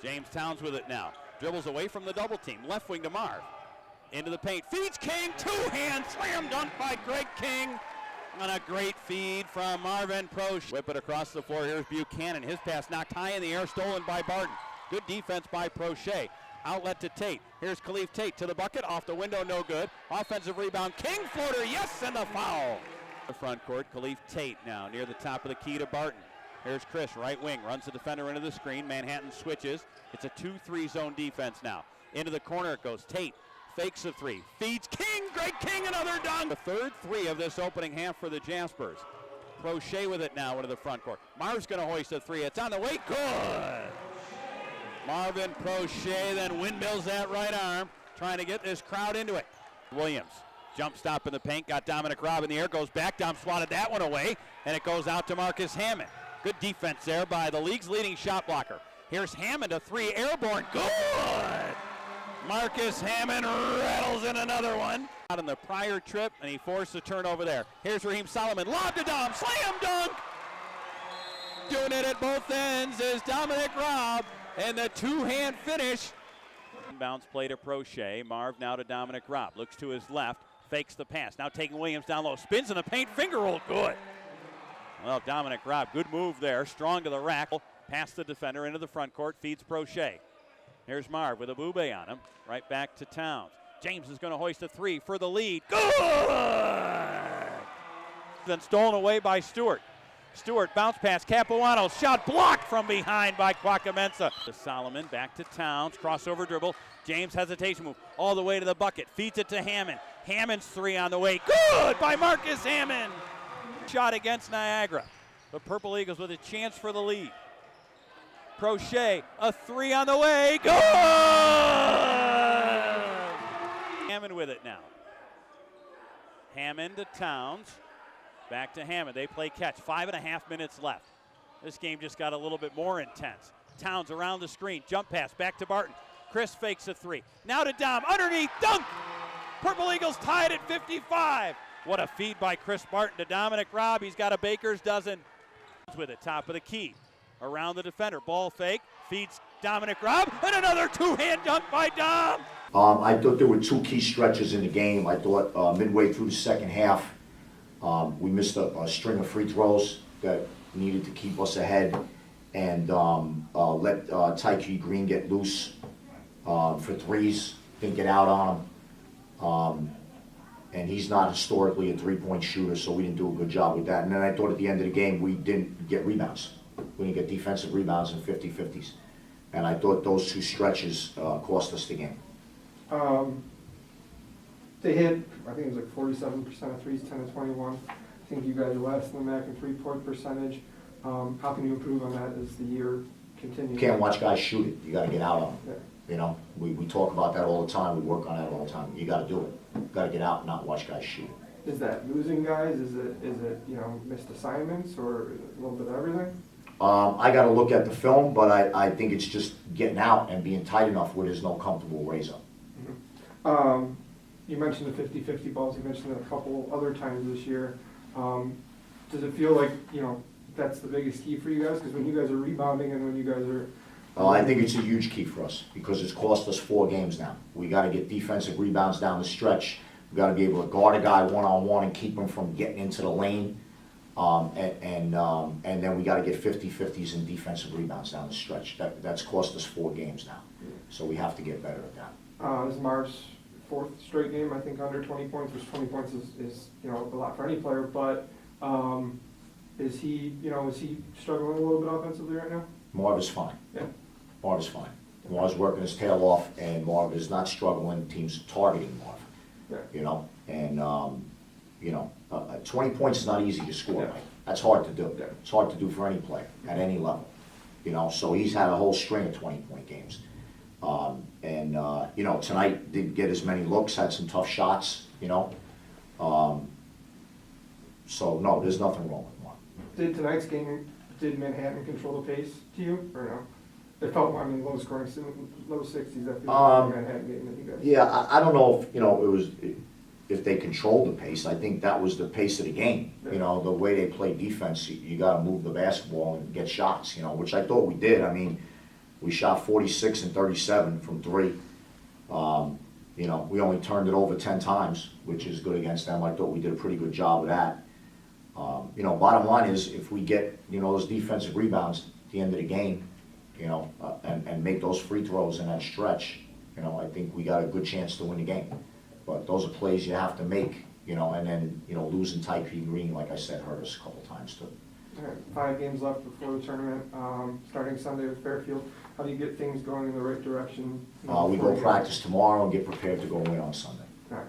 James Towns with it now. Dribbles away from the double team. Left wing to Marv. Into the paint. Feeds King. Two-hand slam dunk by Greg King. On a great feed from Marvin Proche. Whip it across the floor. Here's Buchanan. His pass knocked high in the air. Stolen by Barton. Good defense by Proche. Outlet to Tate. Here's Khalif Tate to the bucket. Off the window. No good. Offensive rebound. King floater. Yes, and the foul. The front court. Khalif Tate now near the top of the key to Barton. Here's Chris, right wing, runs the defender into the screen. Manhattan switches. It's a 2-3 zone defense now. Into the corner it goes. Tate fakes a three. Feeds King. Greg King, another dunk. The third three of this opening half for the Jaspers. Proche with it now into the front court. Marv's going to hoist a three. It's on the way. Good. Marvin Proche then windmills that right arm, trying to get this crowd into it. Williams. Jump stop in the paint. Got Dominic Robb in the air. Goes back. Dom swatted that one away. And it goes out to Marcus Hammond. Good defense there by the league's leading shot blocker. Here's Hammond, a three, airborne, good! Marcus Hammond rattles in another one. Out on the prior trip, and he forced a turnover there. Here's Raheem Solomon, lob to Dom, slam dunk! Doing it at both ends is Dominic Robb, and the two-hand finish. Bounce play to Proche. Marv now to Dominic Robb. Looks to his left, fakes the pass. Now taking Williams down low, spins in the paint, finger roll, good. Well, Dominic Robb, good move there, strong to the rack. Past the defender into the front court, feeds Proche. Here's Marv with a boobay on him. Right back to Towns. James is going to hoist a three for the lead. Good! Then stolen away by Stewart. Stewart, bounce pass, Capuano, shot blocked from behind by Quacamensa. To Solomon, back to Towns, crossover dribble. James hesitation move all the way to the bucket, feeds it to Hammond. Hammond's three on the way. Good by Marcus Hammond. Shot against Niagara. The Purple Eagles with a chance for the lead. Proche, a three on the way. Good! Hammond with it now. Hammond to Towns. Back to Hammond. They play catch. 5.5 minutes left. This game just got a little bit more intense. Towns around the screen. Jump pass. Back to Barton. Chris fakes a three. Now to Dom. Underneath. Dunk! Purple Eagles tied at 55. What a feed by Chris Barton to Dominic Robb. He's got a baker's dozen. With it, top of the key. Around the defender. Ball fake. Feeds Dominic Robb. And another two-hand dunk by Dom. I thought there were two key stretches in the game. I thought midway through the second half, we missed a string of free throws that needed to keep us ahead, and let Tyke Green get loose for threes. Didn't get out on him. And he's not historically a three-point shooter, so we didn't do a good job with that. And then I thought at the end of the game, we didn't get rebounds. We didn't get defensive rebounds in 50-50s. And I thought those two stretches cost us the game. They hit, I think it was like 47% of threes, 10 to 21. I think you guys are last in the MAC in three-point percentage. How can you improve on that as the year continues? You can't watch guys shoot it. You got to get out on them. Yeah. You know, we talk about that all the time. We work on that all the time. You got to do it. You got to get out and not watch guys shoot it. Is that losing guys? Is it missed assignments, or a little bit of everything? I got to look at the film, but I think it's just getting out and being tight enough where there's no comfortable raise up. Mm-hmm. You mentioned the 50-50 balls. You mentioned it a couple other times this year. Does it feel like that's the biggest key for you guys? Because when you guys are rebounding and when you guys are I think it's a huge key for us because it's cost us 4 games now. We got to get defensive rebounds down the stretch. We got to be able to guard a guy one-on-one and keep him from getting into the lane. And then we got to get 50-50s and defensive rebounds down the stretch. That's cost us 4 games now. So we have to get better at that. This is Marv's 4th straight game, I think, under 20 points, which 20 points is a lot for any player. But is he struggling a little bit offensively right now? Marv is fine. Yeah. Marv is fine. Marv's working his tail off, and Marv is not struggling. The team's targeting Marv. Yeah. 20 points is not easy to score. Yeah. Right? That's hard to do. Yeah. It's hard to do for any player at any level. So he's had a whole string of 20-point games. Tonight didn't get as many looks, had some tough shots. So no, there's nothing wrong with Marv. Did tonight's game, did Manhattan control the pace to you, or no? It felt, low scoring, low 60s. That feels like Manhattan game that you guys. Yeah, I don't know if it was if they controlled the pace. I think that was the pace of the game. Yeah. The way they play defense, you got to move the basketball and get shots. Which I thought we did. We shot 46 and 37 from three. You know, we only turned it over 10 times, which is good against them. I thought we did a pretty good job of that. You know, bottom line is, if we get, you know, those defensive rebounds at the end of the game, you know, and make those free throws in that stretch, you know, I think we got a good chance to win the game. But those are plays you have to make, you know, and then, you know, losing Type Green, like I said, hurt us a couple times too. All right, 5 games left before the tournament, starting Sunday with Fairfield. How do you get things going in the right direction? We go practice tomorrow and get prepared to go win on Sunday. All right.